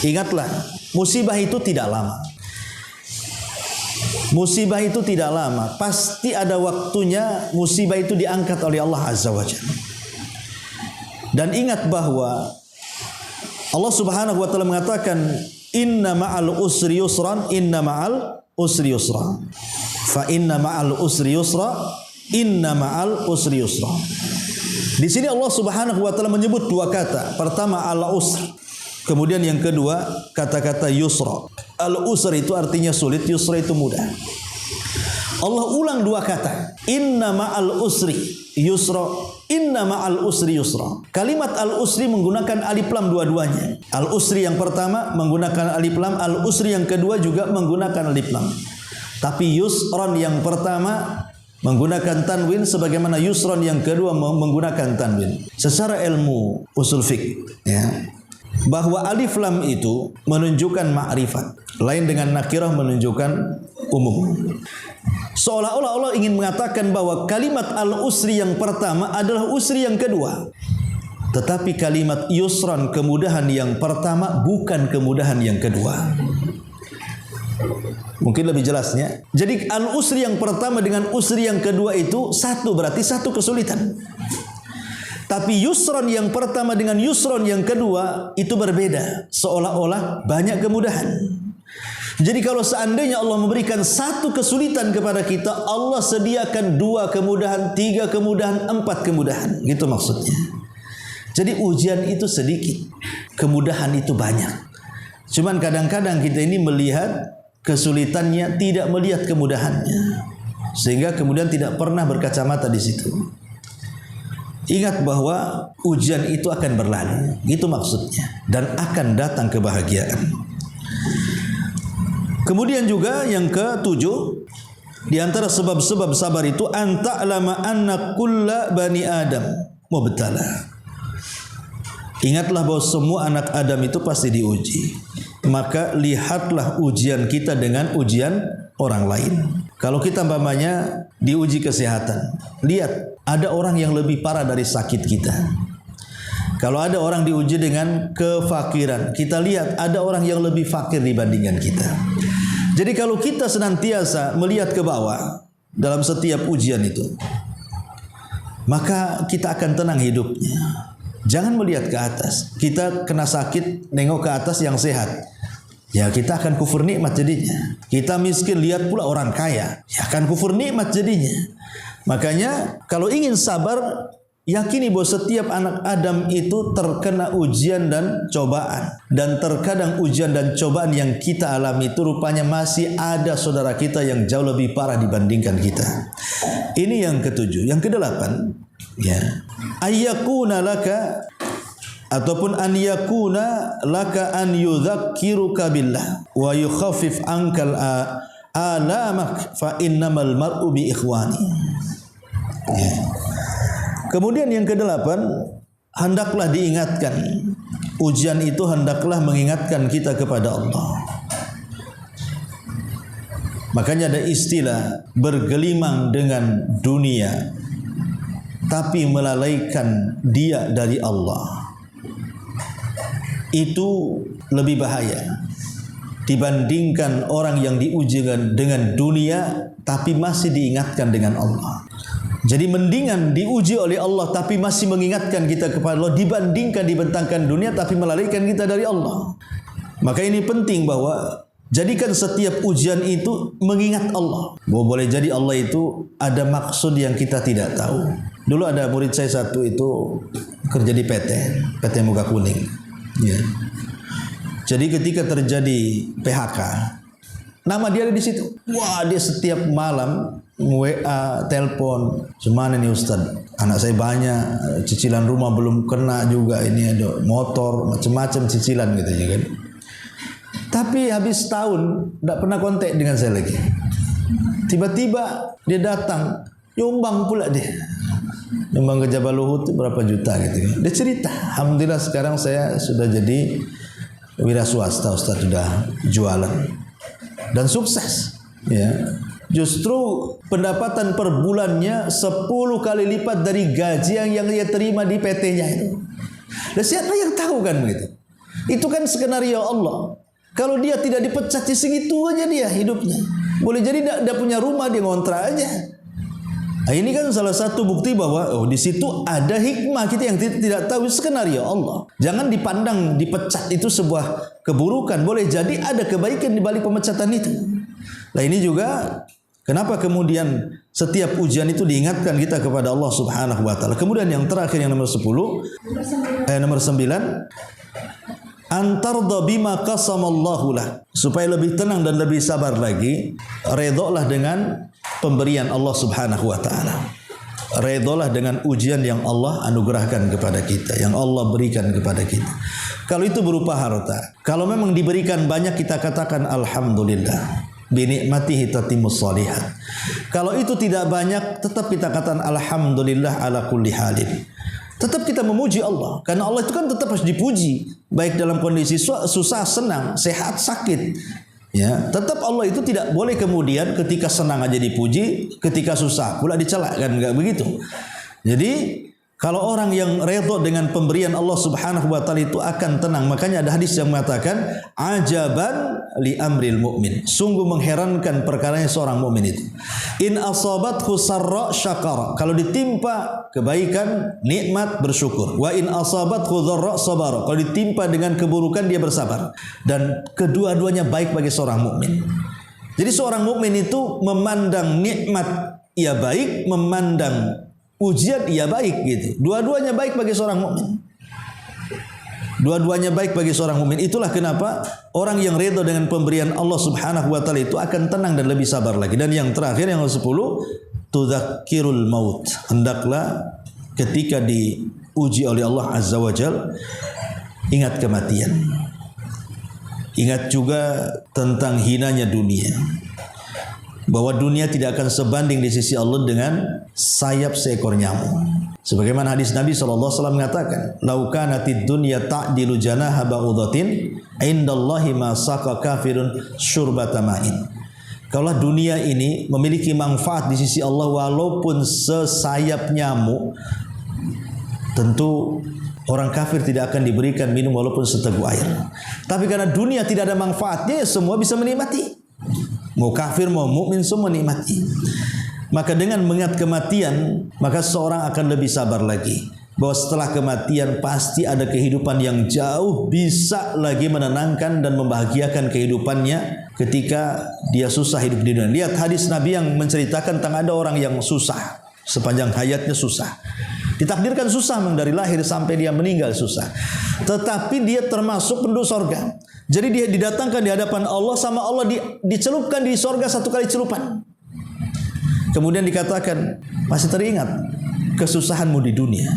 Ingatlah, musibah itu tidak lama. Musibah itu tidak lama. Pasti ada waktunya musibah itu diangkat oleh Allah Azza wa Jalla. Dan ingat bahwa Allah Subhanahu wa taala mengatakan, inna ma'al usri yusran, inna ma'al usri yusra. Fa inna ma'al usri yusra, inna ma'al usri yusra. Di sini Allah Subhanahu wa taala menyebut dua kata. Pertama al-usr. Kemudian yang kedua kata-kata yusra. Al-usr itu artinya sulit, yusra itu mudah. Allah ulang dua kata. Inna ma'al usri yusra, inna ma'al usri yusra. Kalimat al-usri menggunakan alif lam dua-duanya. Al-usri yang pertama menggunakan alif lam, al-usri yang kedua juga menggunakan alif lam. Tapi yusron yang pertama menggunakan tanwin, sebagaimana yusron yang kedua menggunakan tanwin. Secara ilmu usul fiqh, ya, bahwa alif lam itu menunjukkan ma'rifat, lain dengan nakirah menunjukkan umum. Seolah-olah Allah ingin mengatakan bahwa kalimat al-usri yang pertama adalah usri yang kedua. Tetapi kalimat yusran, kemudahan yang pertama, bukan kemudahan yang kedua. Mungkin lebih jelasnya. Jadi al-usri yang pertama dengan usri yang kedua itu satu, berarti satu kesulitan. Tapi yusran yang pertama dengan yusran yang kedua itu berbeda. Seolah-olah banyak kemudahan. Jadi kalau seandainya Allah memberikan satu kesulitan kepada kita, Allah sediakan dua kemudahan, tiga kemudahan, empat kemudahan. Gitu maksudnya. Jadi ujian itu sedikit, kemudahan itu banyak. Cuman kadang-kadang kita ini melihat kesulitannya, tidak melihat kemudahannya, sehingga kemudian tidak pernah berkacamata di situ. Ingat bahwa ujian itu akan berlalu, itu maksudnya, dan akan datang kebahagiaan. Kemudian juga yang ketujuh, di antara sebab-sebab sabar itu anta'lama anna kulla bani Adam mubtala. Ingatlah bahwa semua anak Adam itu pasti diuji. Maka lihatlah ujian kita dengan ujian orang lain. Kalau kita umpamanya diuji kesehatan, lihat ada orang yang lebih parah dari sakit kita. Kalau ada orang diuji dengan kefakiran, kita lihat ada orang yang lebih fakir dibandingkan kita. Jadi kalau kita senantiasa melihat ke bawah dalam setiap ujian itu, maka kita akan tenang hidupnya. Jangan melihat ke atas. Kita kena sakit, nengok ke atas yang sehat, ya kita akan kufur nikmat jadinya. Kita miskin, lihat pula orang kaya, ya akan kufur nikmat jadinya. Makanya kalau ingin sabar, yakini bahwa setiap anak Adam itu terkena ujian dan cobaan. Dan terkadang ujian dan cobaan yang kita alami itu rupanya masih ada saudara kita yang jauh lebih parah dibandingkan kita. Ini yang ketujuh. Yang kedelapan, ya, ayyakuna laka, ataupun an yakuna laka an yudzakiruka billah wa yukhaffif ankal alamak fa innamal mar'u bi ikhwani. Ya. Kemudian yang kedelapan, hendaklah diingatkan. Ujian itu hendaklah mengingatkan kita kepada Allah. Makanya ada istilah bergelimang dengan dunia tapi melalaikan dia dari Allah. Itu lebih bahaya dibandingkan orang yang diuji dengan dunia tapi masih diingatkan dengan Allah. Jadi mendingan diuji oleh Allah tapi masih mengingatkan kita kepada Allah dibandingkan dibentangkan dunia tapi melalaikan kita dari Allah. Maka ini penting bahwa jadikan setiap ujian itu mengingat Allah. Bahwa boleh jadi Allah itu ada maksud yang kita tidak tahu. Dulu ada murid saya satu itu kerja di PT Muka Kuning. Ya. Jadi ketika terjadi PHK, nama dia ada di situ. Wah, dia setiap malam WA, telepon, "Semana nih Ustaz? Anak saya banyak, cicilan rumah belum kena juga, ini ada motor, macam-macam cicilan," gitu ya kan. Tapi habis tahun tidak pernah kontak dengan saya lagi. Tiba-tiba dia datang, nyumbang pula dia. Nyumbang ke Jabal Luhut berapa juta gitu kan. Dia cerita, alhamdulillah sekarang saya sudah jadi wira swasta, Ustaz, sudah jualan dan sukses. Ya. Justru pendapatan per bulannya 10 kali lipat dari gaji yang dia terima di PT-nya itu. Dan siapa yang tahu kan begitu? Itu kan skenario Allah. Kalau dia tidak dipecat di segitu aja dia hidupnya. Boleh jadi tidak punya rumah, dia ngontrak aja. Nah, ini kan salah satu bukti bahwa di situ ada hikmah kita yang tidak tahu, skenario Allah. Jangan dipandang dipecat itu sebuah keburukan. Boleh jadi ada kebaikan di balik pemecatan itu. Nah ini juga kenapa kemudian setiap ujian itu diingatkan kita kepada Allah Subhanahu wa taala. Kemudian yang terakhir yang nomor 10, nomor 9, antarda bima qasamallahu lah, supaya lebih tenang dan lebih sabar lagi, redholah dengan pemberian Allah Subhanahu wa taala. Redholah dengan ujian yang Allah anugerahkan kepada kita, yang Allah berikan kepada kita. Kalau itu berupa harta, kalau memang diberikan banyak, kita katakan alhamdulillah. Binikmatihi tatimmus shalihat. Kalau itu tidak banyak, tetap kita katakan alhamdulillah ala kulli halin. Tetap kita memuji Allah, karena Allah itu kan tetap harus dipuji, baik dalam kondisi susah, senang, sehat, sakit. Ya, tetap Allah itu tidak boleh kemudian ketika senang aja dipuji, ketika susah pula dicela, kan enggak begitu. Jadi kalau orang yang redha dengan pemberian Allah Subhanahu wa taala itu akan tenang. Makanya ada hadis yang mengatakan ajaban li amril mu'min. Sungguh mengherankan perkaranya seorang mukmin itu. In asabathu sarra syakara. Kalau ditimpa kebaikan, nikmat, bersyukur. Wa in asabathu dharra sabara. Kalau ditimpa dengan keburukan, dia bersabar. Dan kedua-duanya baik bagi seorang mukmin. Jadi seorang mukmin itu memandang nikmat ia baik, memandang ujian ia baik gitu. Dua-duanya baik bagi seorang mukmin. Dua-duanya baik bagi seorang mukmin. Itulah kenapa orang yang redha dengan pemberian Allah Subhanahu wa taala itu akan tenang dan lebih sabar lagi. Dan yang terakhir yang ke-10, tudzakirul maut. Hendaklah ketika diuji oleh Allah Azza wa Jalla ingat kematian. Ingat juga tentang hinanya dunia. Bahwa dunia tidak akan sebanding di sisi Allah dengan sayap seekor nyamuk. Sebagaimana hadis Nabi SAW mengatakan, "Lau kanatid dunya ta'dilu janaha ba'udatin, indallahi ma saqa kafirun syurbata ma'in." Kalau dunia ini memiliki manfaat di sisi Allah walaupun sesayap nyamuk, tentu orang kafir tidak akan diberikan minum walaupun seteguk air. Tapi karena dunia tidak ada manfaatnya, semua bisa menikmati. Mau kafir mau mukmin semua nikmati. Maka dengan mengingat kematian, maka seorang akan lebih sabar lagi. Bahwa setelah kematian pasti ada kehidupan yang jauh bisa lagi menenangkan dan membahagiakan kehidupannya ketika dia susah hidup di dunia. Lihat hadis Nabi yang menceritakan tentang ada orang yang susah, sepanjang hayatnya susah. Ditakdirkan susah dari lahir sampai dia meninggal susah. Tetapi dia termasuk penduduk sorga. Jadi dia didatangkan di hadapan Allah, sama Allah dicelupkan di sorga satu kali celupan. Kemudian dikatakan, masih teringat kesusahanmu di dunia?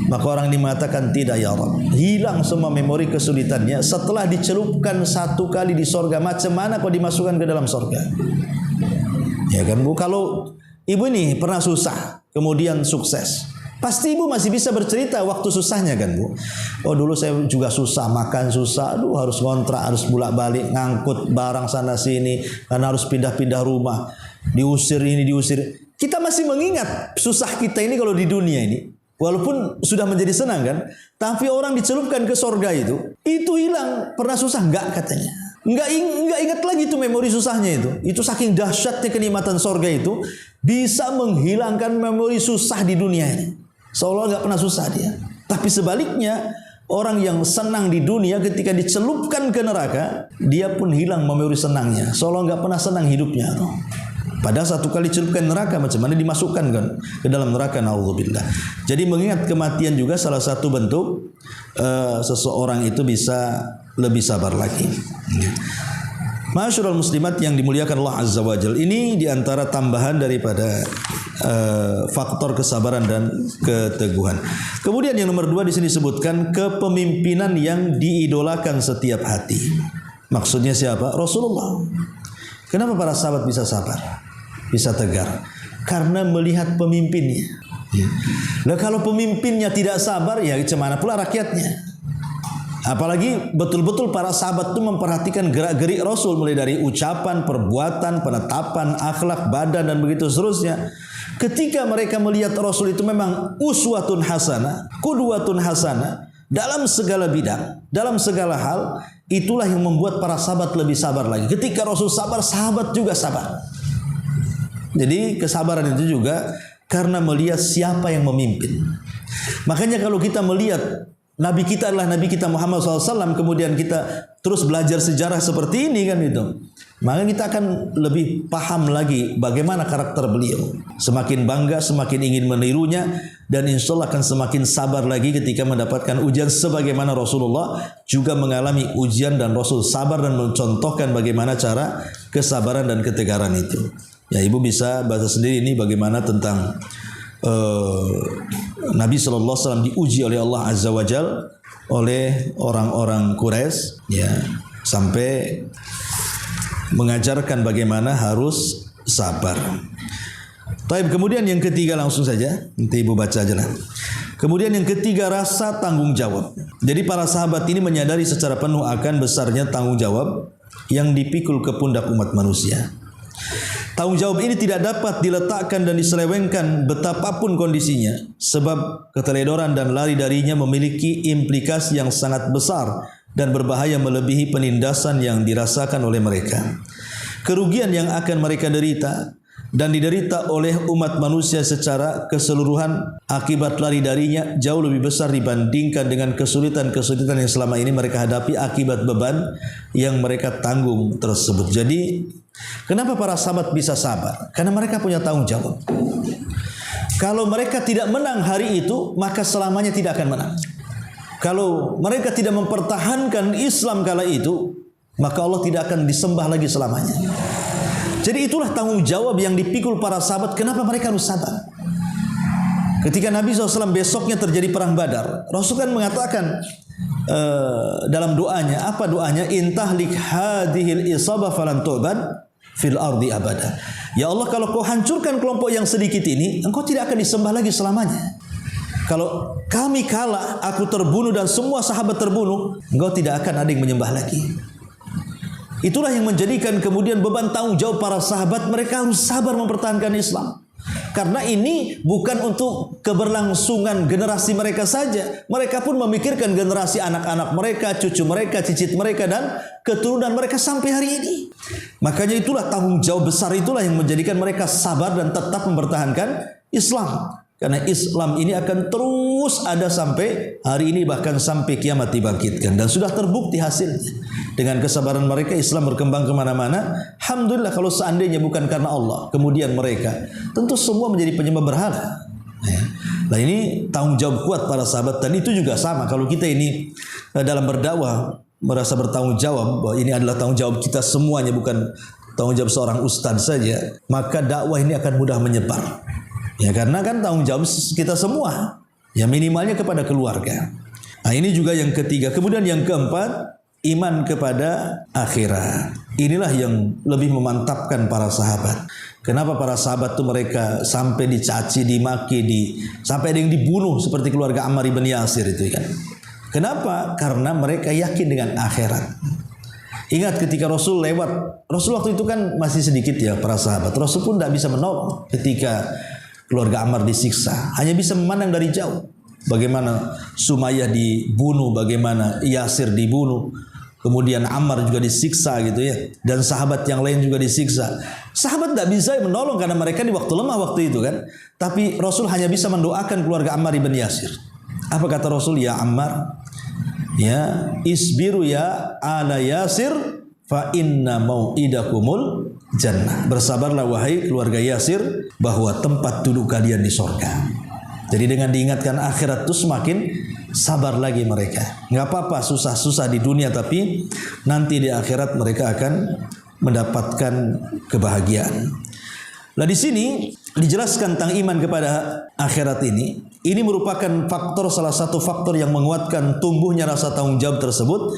Maka orang ini mengatakan, tidak ya Rabb. Hilang semua memori kesulitannya setelah dicelupkan satu kali di sorga. Macam mana kau dimasukkan ke dalam sorga? Ya kan Bu, kalau ibu ini pernah susah, kemudian sukses, pasti ibu masih bisa bercerita waktu susahnya kan Bu. Oh dulu saya juga susah, makan susah, aduh harus ngontrak, harus bolak-balik, ngangkut barang sana sini, karena harus pindah-pindah rumah, diusir ini diusir. Kita masih mengingat susah kita ini kalau di dunia ini. Walaupun sudah menjadi senang kan, tapi orang dicelupkan ke sorga itu hilang. Pernah susah? Enggak katanya. Enggak ingat lagi itu memori susahnya itu. Itu saking dahsyatnya kenikmatan sorga itu bisa menghilangkan memori susah di dunia ini. Seolah enggak pernah susah dia. Tapi sebaliknya, orang yang senang di dunia ketika dicelupkan ke neraka, dia pun hilang memori senangnya. Seolah enggak pernah senang hidupnya. Padahal satu kali celupkan neraka, macam mana dimasukkan kan ke dalam neraka, naudzubillah. Jadi mengingat kematian juga salah satu bentuk seseorang itu bisa lebih sabar lagi. Masyarul muslimat yang dimuliakan Allah Azza wa Jalla, ini diantara tambahan daripada faktor kesabaran dan keteguhan. Kemudian yang nomor 2 di sini disebutkan kepemimpinan yang diidolakan setiap hati. Maksudnya siapa? Rasulullah. Kenapa para sahabat bisa sabar, bisa tegar? Karena melihat pemimpinnya. Nah kalau pemimpinnya tidak sabar, ya gimana pula rakyatnya? Apalagi betul-betul para sahabat itu memperhatikan gerak-gerik Rasul, mulai dari ucapan, perbuatan, penetapan, akhlak, badan dan begitu seterusnya. Ketika mereka melihat Rasul itu memang uswatun hasanah, qudwatun hasanah dalam segala bidang, dalam segala hal, itulah yang membuat para sahabat lebih sabar lagi. Ketika Rasul sabar, sahabat juga sabar. Jadi kesabaran itu juga karena melihat siapa yang memimpin. Makanya kalau kita melihat Nabi kita adalah Nabi kita Muhammad SAW, kemudian kita terus belajar sejarah seperti ini kan itu. maka kita akan lebih paham lagi bagaimana karakter beliau. Semakin bangga, semakin ingin menirunya, dan insya Allah akan semakin sabar lagi ketika mendapatkan ujian sebagaimana Rasulullah juga mengalami ujian dan Rasul sabar dan mencontohkan bagaimana cara kesabaran dan ketegaran itu. Ya, ibu bisa baca sendiri ini bagaimana tentang Nabi SAW diuji oleh Allah Azza wa Jal oleh orang-orang Quraisy, ya, sampai mengajarkan bagaimana harus sabar. Baik, kemudian yang ketiga langsung saja, nanti ibu baca aja lah. Kemudian yang ketiga, rasa tanggung jawab. Jadi para sahabat ini menyadari secara penuh akan besarnya tanggung jawab yang dipikul ke pundak umat manusia. Tanggung jawab ini tidak dapat diletakkan dan diselewengkan betapapun kondisinya, sebab keteledoran dan lari darinya memiliki implikasi yang sangat besar dan berbahaya melebihi penindasan yang dirasakan oleh mereka. Kerugian yang akan mereka derita dan diderita oleh umat manusia secara keseluruhan akibat lari darinya jauh lebih besar dibandingkan dengan kesulitan-kesulitan yang selama ini mereka hadapi akibat beban yang mereka tanggung tersebut. Jadi, kenapa para sahabat bisa sabar? Karena mereka punya tanggung jawab. Kalau mereka tidak menang hari itu, maka selamanya tidak akan menang. Kalau mereka tidak mempertahankan Islam kala itu, maka Allah tidak akan disembah lagi selamanya. Jadi itulah tanggung jawab yang dipikul para sahabat. Kenapa mereka harus sabar? Ketika Nabi SAW besoknya terjadi perang Badar, Rasul kan mengatakan dalam doanya, apa doanya? Intahlik hadhil isabah falan tu'bad fil ardi abada. Ya Allah, kalau kau hancurkan kelompok yang sedikit ini, engkau tidak akan disembah lagi selamanya. Kalau kami kalah, aku terbunuh dan semua sahabat terbunuh, engkau tidak akan ada yang menyembah lagi. Itulah yang menjadikan kemudian beban tanggung jawab para sahabat, mereka harus sabar mempertahankan Islam. Karena ini bukan untuk keberlangsungan generasi mereka saja. Mereka pun memikirkan generasi anak-anak mereka, cucu mereka, cicit mereka, dan keturunan mereka sampai hari ini. Makanya itulah tanggung jawab besar itulah yang menjadikan mereka sabar dan tetap mempertahankan Islam. Karena Islam ini akan terus ada sampai hari ini, bahkan sampai kiamat dibangkitkan. Dan sudah terbukti hasilnya. Dengan kesabaran mereka, Islam berkembang kemana-mana. Alhamdulillah, kalau seandainya bukan karena Allah, kemudian mereka tentu semua menjadi penyembah berhala. Nah, ini tanggung jawab kuat para sahabat. Dan itu juga sama, kalau kita ini dalam berdakwah merasa bertanggung jawab bahwa ini adalah tanggung jawab kita semuanya, bukan tanggung jawab seorang ustaz saja, maka dakwah ini akan mudah menyebar. Ya, karena kan tanggung jawab kita semua, ya minimalnya kepada keluarga. Nah, ini juga yang ketiga. Kemudian yang keempat, iman kepada akhirat. Inilah yang lebih memantapkan para sahabat. Kenapa para sahabat itu mereka sampai dicaci, dimaki, sampai ada yang dibunuh seperti keluarga Ammar bin Yasir itu kan. Kenapa? Karena mereka yakin dengan akhirat. Ingat ketika Rasul lewat, Rasul waktu itu kan masih sedikit ya para sahabat. Rasul pun tidak bisa menolong ketika keluarga Ammar disiksa, hanya bisa memandang dari jauh. Bagaimana Sumayyah dibunuh, bagaimana Yasir dibunuh, kemudian Ammar juga disiksa gitu ya, dan sahabat yang lain juga disiksa. Sahabat tidak bisa menolong karena mereka di waktu lemah waktu itu kan. Tapi Rasul hanya bisa mendoakan keluarga Ammar bin Yasir. Apa kata Rasul? Ya Ammar, ya isbiru ya ala Yasir, fa inna mau'idakumul jannah. Bersabarlah wahai keluarga Yasir, bahwa tempat duduk kalian di sorga. Jadi dengan diingatkan akhirat itu semakin sabar lagi mereka. Nggak apa-apa susah-susah di dunia, tapi nanti di akhirat mereka akan mendapatkan kebahagiaan. Nah, di sini dijelaskan tentang iman kepada akhirat ini. Ini merupakan salah satu faktor yang menguatkan tumbuhnya rasa tanggung jawab tersebut.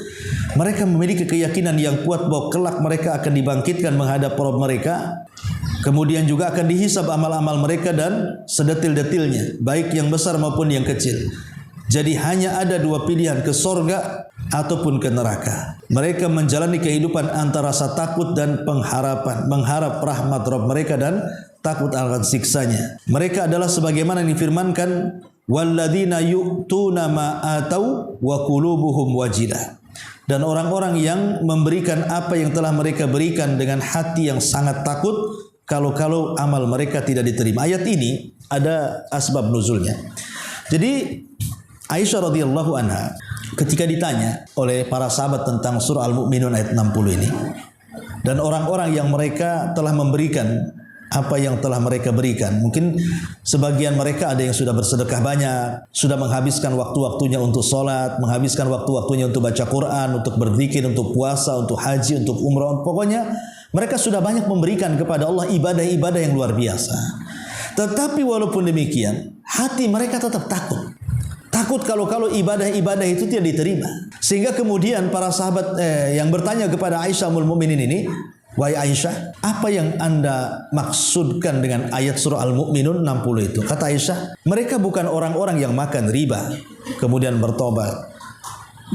Mereka memiliki keyakinan yang kuat bahwa kelak mereka akan dibangkitkan menghadap Rabb mereka. Kemudian juga akan dihisab amal-amal mereka dan sedetil-detilnya, baik yang besar maupun yang kecil. Jadi hanya ada dua pilihan, ke sorga ataupun ke neraka. Mereka menjalani kehidupan antara rasa takut dan pengharapan, mengharap rahmat Rabb mereka dan takut akan siksanya. Mereka adalah sebagaimana difirmankan, walladzina yu'tuna ma atau wa qulubuhum wajilah. Dan orang-orang yang memberikan apa yang telah mereka berikan dengan hati yang sangat takut kalau amal mereka tidak diterima. Ayat ini ada asbab nuzulnya. Jadi Aisyah radhiyallahu anha ketika ditanya oleh para sahabat tentang surah Al-Mu'minun ayat 60 ini, dan orang-orang yang mereka telah memberikan apa yang telah mereka berikan. Mungkin sebagian mereka ada yang sudah bersedekah banyak, sudah menghabiskan waktu-waktunya untuk sholat, menghabiskan waktu-waktunya untuk baca Quran, untuk berzikir, untuk puasa, untuk haji, untuk umrah. Pokoknya mereka sudah banyak memberikan kepada Allah ibadah-ibadah yang luar biasa. Tetapi walaupun demikian, hati mereka tetap takut. Takut kalau ibadah-ibadah itu tidak diterima. Sehingga kemudian para sahabat yang bertanya kepada Aisyah Ummul Mukminin ini, wahai Aisyah, apa yang Anda maksudkan dengan ayat surah Al-Mu'minun 60 itu? Kata Aisyah, mereka bukan orang-orang yang makan riba kemudian bertobat,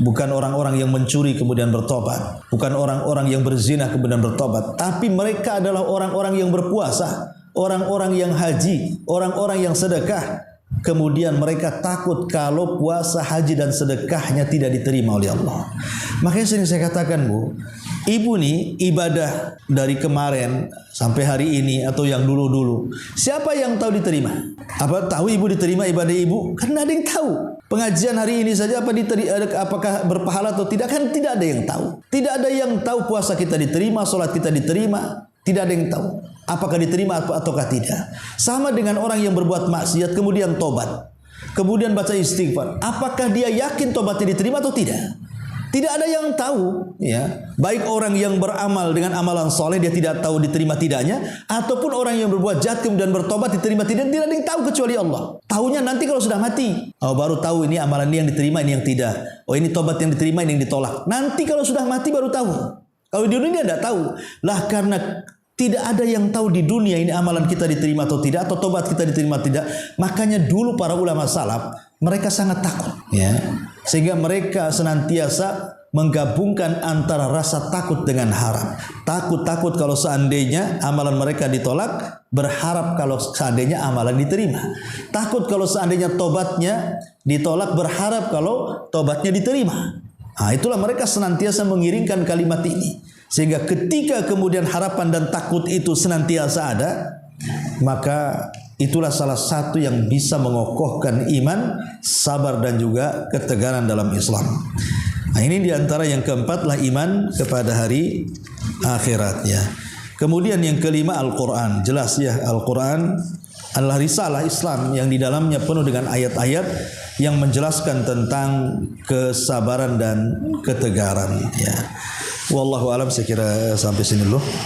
bukan orang-orang yang mencuri kemudian bertobat, bukan orang-orang yang berzina kemudian bertobat, tapi mereka adalah orang-orang yang berpuasa, orang-orang yang haji, orang-orang yang sedekah. Kemudian mereka takut kalau puasa, haji dan sedekahnya tidak diterima oleh Allah. Makanya sering saya katakan, Bu, ibu nih ibadah dari kemarin sampai hari ini atau yang dulu-dulu, siapa yang tahu diterima? Apa tahu ibu diterima ibadah ibu? Karena ada yang tahu. Pengajian hari ini saja apakah berpahala atau tidak, kan tidak ada yang tahu. Tidak ada yang tahu puasa kita diterima, sholat kita diterima. Tidak ada yang tahu apakah diterima ataukah tidak. Sama dengan orang yang berbuat maksiat kemudian tobat, kemudian baca istighfar. Apakah dia yakin tobatnya diterima atau tidak? Tidak ada yang tahu, ya. Baik orang yang beramal dengan amalan soleh, dia tidak tahu diterima tidaknya, ataupun orang yang berbuat jahat kemudian bertobat diterima tidak ada yang tahu kecuali Allah. Tahunya nanti kalau sudah mati. Oh, baru tahu ini amalan ini yang diterima, ini yang tidak. Oh, ini tobat yang diterima, ini yang ditolak. Nanti kalau sudah mati baru tahu. Kalau di dunia tidak tahu. Lah karena tidak ada yang tahu di dunia ini amalan kita diterima atau tidak, atau tobat kita diterima atau tidak. Makanya dulu para ulama salaf mereka sangat takut, ya. Sehingga mereka senantiasa menggabungkan antara rasa takut dengan harap. Takut kalau seandainya amalan mereka ditolak, berharap kalau seandainya amalan diterima. Takut kalau seandainya tobatnya ditolak, berharap kalau tobatnya diterima. Nah, itulah mereka senantiasa mengiringkan kalimat ini. Sehingga ketika kemudian harapan dan takut itu senantiasa ada, maka itulah salah satu yang bisa mengokohkan iman, sabar dan juga ketegaran dalam Islam. Nah, ini diantara yang keempat lah iman kepada hari akhirat, ya. Kemudian yang kelima Al-Quran. Jelas ya, Al-Quran adalah risalah Islam yang di dalamnya penuh dengan ayat-ayat yang menjelaskan tentang kesabaran dan ketegaran, ya. Wallahu alam, saya kira sampai sini dulu.